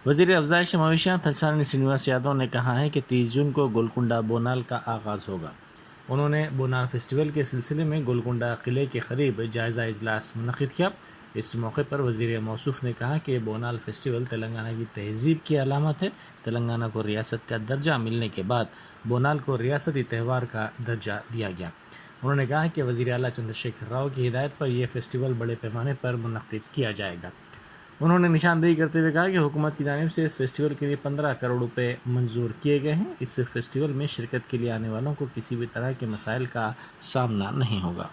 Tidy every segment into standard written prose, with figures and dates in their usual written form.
وزیر افزائش مویشیات تلسانی سرینواس یادو نے کہا ہے کہ 30 جون کو گولکنڈہ بونال کا آغاز ہوگا۔ انہوں نے بونال فیسٹیول کے سلسلے میں گولکنڈہ قلعے کے قریب جائزہ اجلاس منعقد کیا۔ اس موقع پر وزیر موصوف نے کہا کہ بونال فیسٹیول تلنگانہ کی تہذیب کی علامت ہے۔ تلنگانہ کو ریاست کا درجہ ملنے کے بعد بونال کو ریاستی تہوار کا درجہ دیا گیا۔ انہوں نے کہا کہ وزیر اعلیٰ چندرشیکھر راؤ کی ہدایت پر یہ فیسٹیول بڑے پیمانے پر منعقد کیا جائے گا۔ انہوں نے نشاندہی کرتے ہوئے کہا کہ حکومت کی جانب سے اس فیسٹیول کے لیے 15 کروڑ روپے منظور کیے گئے ہیں۔ اس فیسٹیول میں شرکت کے لیے آنے والوں کو کسی بھی طرح کے مسائل کا سامنا نہیں ہوگا۔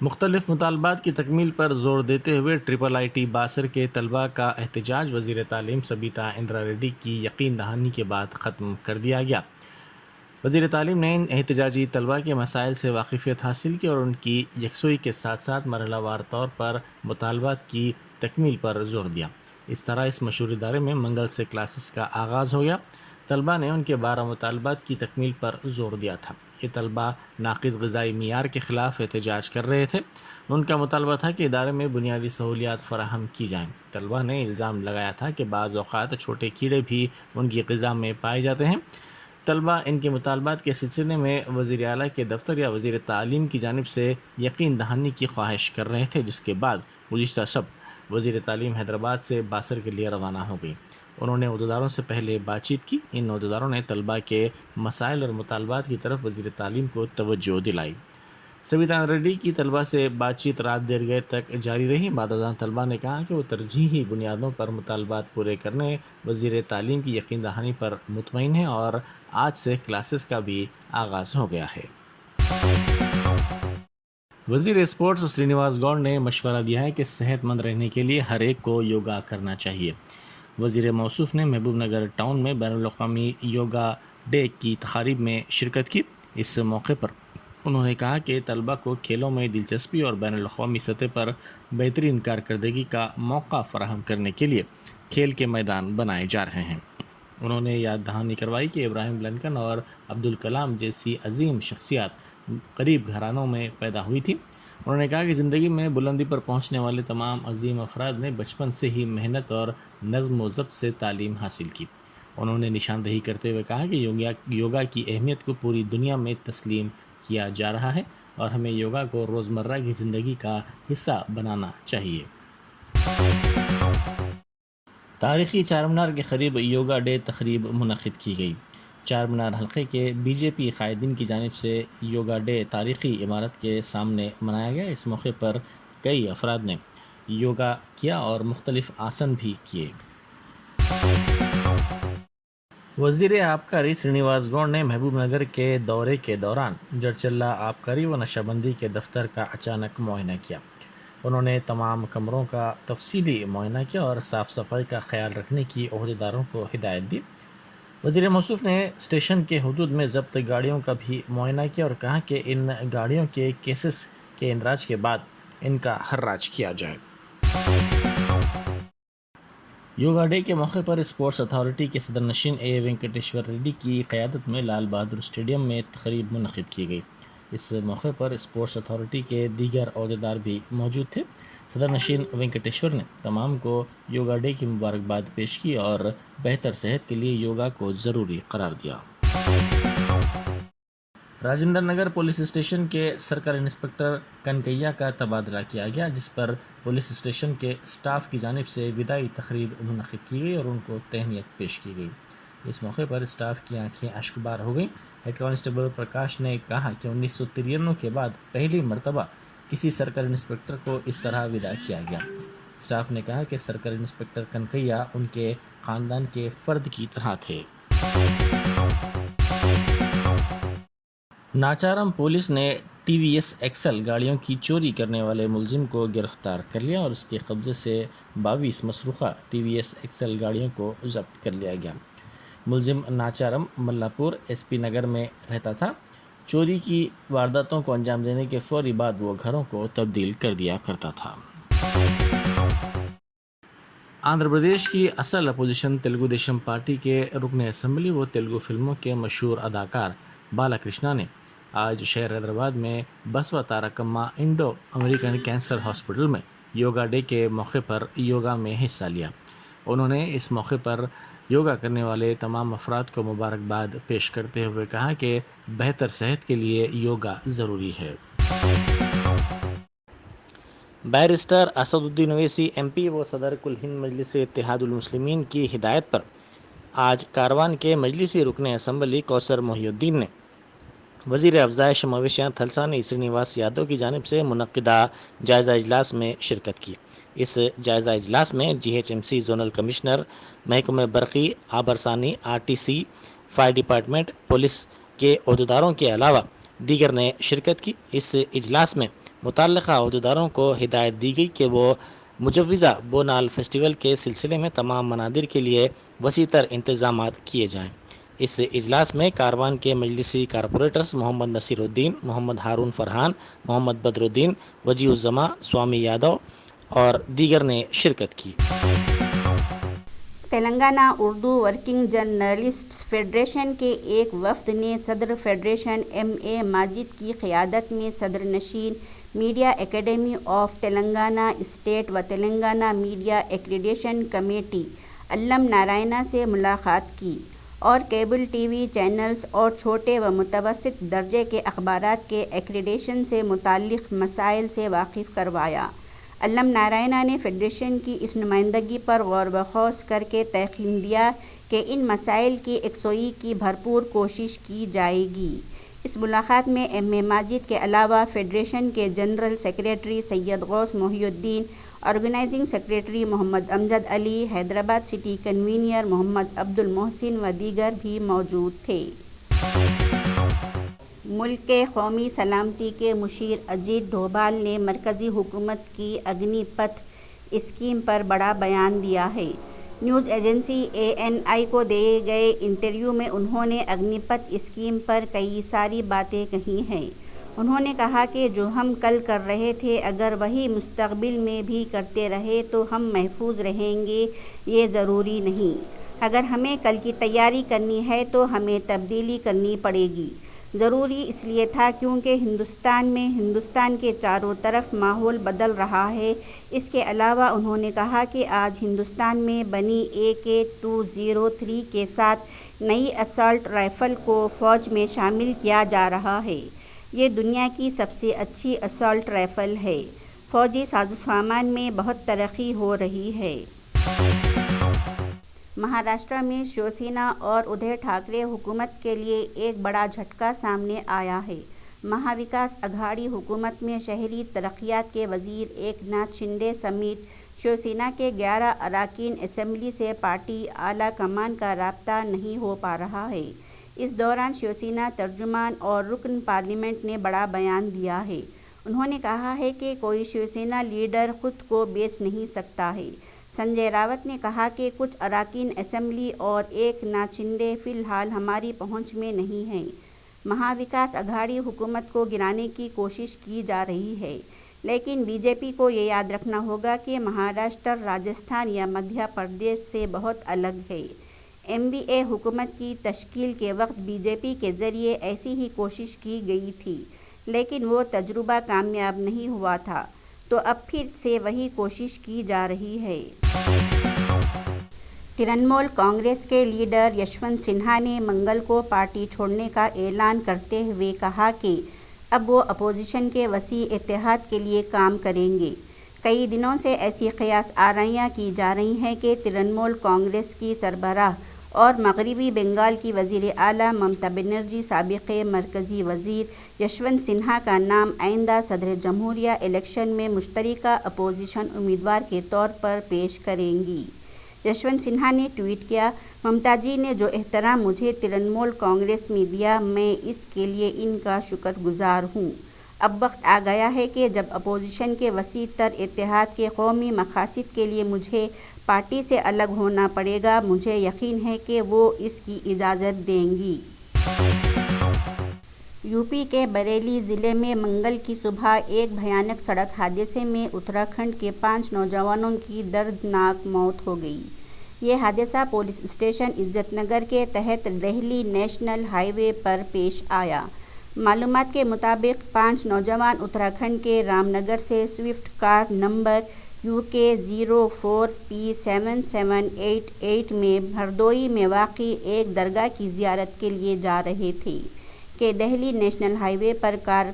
مختلف مطالبات کی تکمیل پر زور دیتے ہوئے IIIT باسر کے طلباء کا احتجاج وزیر تعلیم سبیتا اندرا ریڈی کی یقین دہانی کے بعد ختم کر دیا گیا۔ وزیر تعلیم نے ان احتجاجی طلباء کے مسائل سے واقفیت حاصل کی اور ان کی یکسوئی کے ساتھ ساتھ مرحلہ وار طور پر مطالبات کی تکمیل پر زور دیا۔ اس طرح اس مشہور ادارے میں منگل سے کلاسز کا آغاز ہو گیا۔ طلباء نے ان کے 12 مطالبات کی تکمیل پر زور دیا تھا۔ یہ طلباء ناقص غذائی معیار کے خلاف احتجاج کر رہے تھے۔ ان کا مطالبہ تھا کہ ادارے میں بنیادی سہولیات فراہم کی جائیں۔ طلباء نے الزام لگایا تھا کہ بعض اوقات چھوٹے کیڑے بھی ان کی غذا میں پائے جاتے ہیں۔ طلباء ان کے مطالبات کے سلسلے میں وزیر اعلیٰ کے دفتر یا وزیر تعلیم کی جانب سے یقین دہانی کی خواہش کر رہے تھے، جس کے بعد گزشتہ شب وزیر تعلیم حیدرآباد سے باسر کے لیے روانہ ہو گئی۔ انہوں نے عہدیداروں سے پہلے بات چیت کی۔ ان عہدیداروں نے طلباء کے مسائل اور مطالبات کی طرف وزیر تعلیم کو توجہ دلائی۔ سبیتا ریڈی کی طلباء سے بات چیت رات دیر گئے تک جاری رہی۔ بعد ازاں طلباء نے کہا کہ وہ ترجیحی بنیادوں پر مطالبات پورے کرنے وزیر تعلیم کی یقین دہانی پر مطمئن ہیں اور آج سے کلاسز کا بھی آغاز ہو گیا ہے۔ وزیر اسپورٹس سرینواس گوڈ نے مشورہ دیا ہے کہ صحت مند رہنے کے لیے ہر ایک کو یوگا کرنا چاہیے۔ وزیر موصوف نے محبوب نگر ٹاؤن میں بین الاقوامی یوگا ڈے کی تقریب میں شرکت کی۔ اس موقع پر انہوں نے کہا کہ طلباء کو کھیلوں میں دلچسپی اور بین الاقوامی سطح پر بہترین کارکردگی کا موقع فراہم کرنے کے لیے کھیل کے میدان بنائے جا رہے ہیں۔ انہوں نے یاد دہانی کروائی کہ ابراہیم لنکن اور عبدالکلام جیسی عظیم شخصیات غریب گھرانوں میں پیدا ہوئی تھیں۔ انہوں نے کہا کہ زندگی میں بلندی پر پہنچنے والے تمام عظیم افراد نے بچپن سے ہی محنت اور نظم و ضبط سے تعلیم حاصل کی۔ انہوں نے نشاندہی کرتے ہوئے کہا کہ یوگا کی اہمیت کو پوری دنیا میں تسلیم کیا جا رہا ہے اور ہمیں یوگا کو روزمرہ کی زندگی کا حصہ بنانا چاہیے۔ تاریخی چار مینار کے قریب یوگا ڈے تقریب منعقد کی گئی۔ چار مینار حلقے کے BJP قائدین کی جانب سے یوگا ڈے تاریخی عمارت کے سامنے منایا گیا۔ اس موقع پر کئی افراد نے یوگا کیا اور مختلف آسن بھی کیے۔ وزیر آبکاری سرینواس گوڈ نے محبوب نگر کے دورے کے دوران جڑچلہ آبکاری و نشہ بندی کے دفتر کا اچانک معائنہ کیا۔ انہوں نے تمام کمروں کا تفصیلی معائنہ کیا اور صاف صفائی کا خیال رکھنے کی عہدیداروں کو ہدایت دی۔ وزیر موصوف نے اسٹیشن کے حدود میں ضبط گاڑیوں کا بھی معائنہ کیا اور کہا کہ ان گاڑیوں کے کیسز کے اندراج کے بعد ان کا حراج کیا جائے۔ یوگا ڈے کے موقع پر اسپورٹس اتھارٹی کے صدر نشین A. وینکٹیشور ریڈی کی قیادت میں لال بہادر اسٹیڈیم میں تقریب منعقد کی گئی۔ اس موقع پر اسپورٹس اتھارٹی کے دیگر عہدیدار بھی موجود تھے۔ صدر نشین وینکٹیشور نے تمام کو یوگا ڈے کی مبارکباد پیش کی اور بہتر صحت کے لیے یوگا کو ضروری قرار دیا۔ راجندر نگر پولیس اسٹیشن کے سرکل انسپکٹر کنکیا کا تبادلہ کیا گیا، جس پر پولیس اسٹیشن کے اسٹاف کی جانب سے وداعی تقریب منعقد کی گئی اور ان کو تہنیت پیش کی گئی۔ اس موقع پر اسٹاف کی آنکھیں اشکبار ہو گئیں۔ ہیڈ کانسٹیبل پرکاش نے کہا کہ 1993 کے بعد پہلی مرتبہ کسی سرکل انسپکٹر کو اس طرح وداع کیا گیا۔ اسٹاف نے کہا کہ سرکل انسپکٹر کنکیا ان کے خاندان کے فرد کی طرح تھے۔ ناچارم پولیس نے TVS ایکسل گاڑیوں کی چوری کرنے والے ملزم کو گرفتار کر لیا اور اس کے قبضے سے 22 مسروقہ TVS ایکسل گاڑیوں کو ضبط کر لیا گیا۔ ملزم ناچارم ملا پور SP نگر میں رہتا تھا۔ چوری کی وارداتوں کو انجام دینے کے فوری بعد وہ گھروں کو تبدیل کر دیا کرتا تھا۔ آندھرا پردیش کی اصل اپوزیشن تیلگو دیشم پارٹی کے رکن اسمبلی و تیلگو فلموں کے مشہور اداکار بالا کرشنا نے آج شہر حیدرآباد میں بسوا تارکما انڈو امریکن کینسر ہاسپٹل میں یوگا ڈے کے موقع پر یوگا میں حصہ لیا۔ انہوں نے اس موقع پر یوگا کرنے والے تمام افراد کو مبارکباد پیش کرتے ہوئے کہا کہ بہتر صحت کے لیے یوگا ضروری ہے۔ بیرسٹر اسد الدین اویسی ایم پی و صدر کل ہند مجلس اتحاد المسلمین کی ہدایت پر آج کاروان کے مجلسی رکن اسمبلی کوثر محی الدین نے وزیر افزائش مویشیات تھلسانی سرینیواس یادو کی جانب سے منعقدہ جائزہ اجلاس میں شرکت کی۔ اس جائزہ اجلاس میں G H M C zonal commissioner, محکمہ برقی، آبرسانی، R T C, fire department, police کے عہدیداروں کے علاوہ دیگر نے شرکت کی۔ اس اجلاس میں متعلقہ عہدیداروں کو ہدایت دی گئی کہ وہ مجوزہ بونال فیسٹیول کے سلسلے میں تمام منادر کے لیے وسیع تر انتظامات کیے جائیں۔ اس اجلاس میں کاروان کے مجلسی کارپوریٹرز محمد نصیر الدین، محمد ہارون فرحان، محمد بدر الدین، وجیہ الزماں، سوامی یادو اور دیگر نے شرکت کی۔ Telangana Urdu working journalists federation کے ایک وفد نے صدر فیڈریشن ایم اے ماجد کی قیادت میں صدر نشین media academy of Telangana state و تلنگانہ میڈیا ایکریڈیشن کمیٹی علم نارائنا سے ملاقات کی اور کیبل ٹی وی چینلز اور چھوٹے و متوسط درجے کے اخبارات کے ایکریڈیشن سے متعلق مسائل سے واقف کروایا۔ علم نارائنا نے فیڈریشن کی اس نمائندگی پر غور و خوض کر کے یقین دیا کہ ان مسائل کی یکسوئی کی بھرپور کوشش کی جائے گی۔ اس ملاقات میں ایم اے ماجد کے علاوہ فیڈریشن کے جنرل سیکریٹری سید غوث محی الدین، آرگنائزنگ سیکریٹری محمد امجد علی، حیدرآباد سٹی کنوینر محمد عبد المحسن و دیگر بھی موجود تھے۔ ملک کے قومی سلامتی کے مشیر اجیت ڈوبھال نے مرکزی حکومت کی اگنی پتھ اسکیم پر بڑا بیان دیا ہے۔ نیوز ایجنسی ANI کو دیے گئے انٹرویو میں انہوں نے اگنی پتھ اسکیم پر کئی ساری باتیں کہی ہیں۔ انہوں نے کہا کہ جو ہم کل کر رہے تھے اگر وہی مستقبل میں بھی کرتے رہے تو ہم محفوظ رہیں گے، یہ ضروری نہیں۔ اگر ہمیں کل کی تیاری کرنی ہے تو ہمیں تبدیلی کرنی پڑے گی۔ ضروری اس لیے تھا کیونکہ ہندوستان کے چاروں طرف ماحول بدل رہا ہے۔ اس کے علاوہ انہوں نے کہا کہ آج ہندوستان میں بنی AK-203 کے ساتھ نئی اسالٹ رائفل کو فوج میں شامل کیا جا رہا ہے۔ یہ دنیا کی سب سے اچھی اسالٹ رائفل ہے۔ فوجی سازوسامان میں بہت ترقی ہو رہی ہے۔ مہاراشٹر میں شیوسینا اور ادھو ٹھاکرے حکومت کے لیے ایک بڑا جھٹکا سامنے آیا ہے۔ مہا وکاس اگھاڑی حکومت میں شہری ترقیات کے وزیر ایک ناتھ شنڈے سمیت شیوسینا کے 11 اراکین اسمبلی سے پارٹی اعلیٰ کمان کا رابطہ نہیں ہو پا رہا ہے۔ اس دوران شیوسینا ترجمان اور رکن پارلیمنٹ نے بڑا بیان دیا ہے۔ انہوں نے کہا ہے کہ کوئی شیوسینا لیڈر خود کو بیچ نہیں سکتا ہے۔ سنجے راوت نے کہا کہ کچھ اراکین اسمبلی اور ایک ناتھ شنڈے فی الحال ہماری پہنچ میں نہیں ہیں۔ مہا وکاس اگھاڑی حکومت کو گرانے کی کوشش کی جا رہی ہے، لیکن بی جے پی کو یہ یاد رکھنا ہوگا کہ مہاراشٹر راجستھان یا مدھیہ پردیش سے بہت الگ ہے۔ MVA حکومت کی تشکیل کے وقت بی جے پی کے ذریعے ایسی ہی کوشش کی گئی تھی، لیکن وہ تجربہ کامیاب نہیں ہوا تھا، تو اب پھر سے وہی کوشش کی جا رہی ہے۔ ترنمول کانگریس کے لیڈر یشونت سنہا نے منگل کو پارٹی چھوڑنے کا اعلان کرتے ہوئے کہا کہ اب وہ اپوزیشن کے وسیع اتحاد کے لیے کام کریں گے۔ کئی دنوں سے ایسی قیاس آرائیاں کی جا رہی ہیں کہ ترنمول کانگریس کی سربراہ اور مغربی بنگال کی وزیر اعلیٰ ممتا بنرجی سابق مرکزی وزیر یشونت سنہا کا نام آئندہ صدر جمہوریہ الیکشن میں مشترکہ اپوزیشن امیدوار کے طور پر پیش کریں گی۔ یشونت سنہا نے ٹویٹ کیا، ممتا جی نے جو احترام مجھے ترنمول کانگریس میں دیا، میں اس کے لیے ان کا شکر گزار ہوں۔ اب وقت آ گیا ہے کہ جب اپوزیشن کے وسیع تر اتحاد کے قومی مقاصد کے لیے مجھے پارٹی سے الگ ہونا پڑے گا، مجھے یقین ہے کہ وہ اس کی اجازت دیں گی۔ یوپی کے بریلی ضلع میں منگل کی صبح ایک بھیانک سڑک حادثے میں اتراکھنڈ کے 5 نوجوانوں کی دردناک موت ہو گئی۔ یہ حادثہ پولیس اسٹیشن عزت نگر کے تحت دہلی نیشنل ہائی وے پر پیش آیا۔ معلومات کے مطابق 5 نوجوان اتراکھنڈ کے رام نگر سے Swift car number UK 04P7788 میں ہردوئی میں واقع ایک درگاہ کی زیارت کے لیے جا رہے تھے کہ دہلی نیشنل ہائی وے پر کار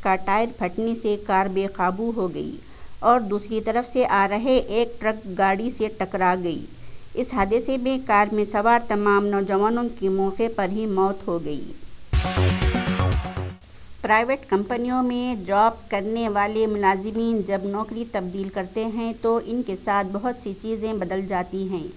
کا ٹائر پھٹنے سے کار بے قابو ہو گئی اور دوسری طرف سے آ رہے ایک ٹرک گاڑی سے ٹکرا گئی۔ اس حادثے میں کار میں سوار تمام نوجوانوں کی موقع پر ہی موت ہو گئی۔ پرائیویٹ کمپنیوں میں جاب کرنے والے ملازمین جب نوکری تبدیل کرتے ہیں تو ان کے ساتھ بہت سی چیزیں بدل جاتی ہیں۔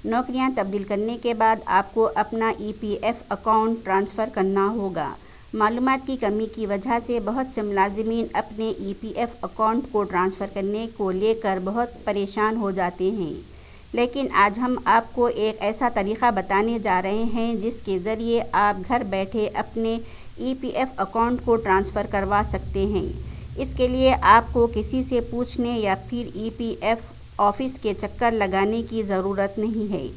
نوکریاں تبدیل کرنے کے بعد آپ کو اپنا EPF اکاؤنٹ ٹرانسفر کرنا ہوگا۔ معلومات کی کمی کی وجہ سے بہت سے ملازمین اپنے EPF اکاؤنٹ کو ٹرانسفر کرنے کو لے کر بہت پریشان ہو جاتے ہیں، لیکن آج ہم آپ کو ایک ایسا طریقہ بتانے جا رہے ہیں جس کے ذریعے آپ گھر بیٹھے اپنے EPF اکاؤنٹ کو ٹرانسفر کروا سکتے ہیں۔ اس کے لیے آپ کو کسی سے پوچھنے یا پھر EPF آفس کے چکر لگانے کی ضرورت نہیں ہے۔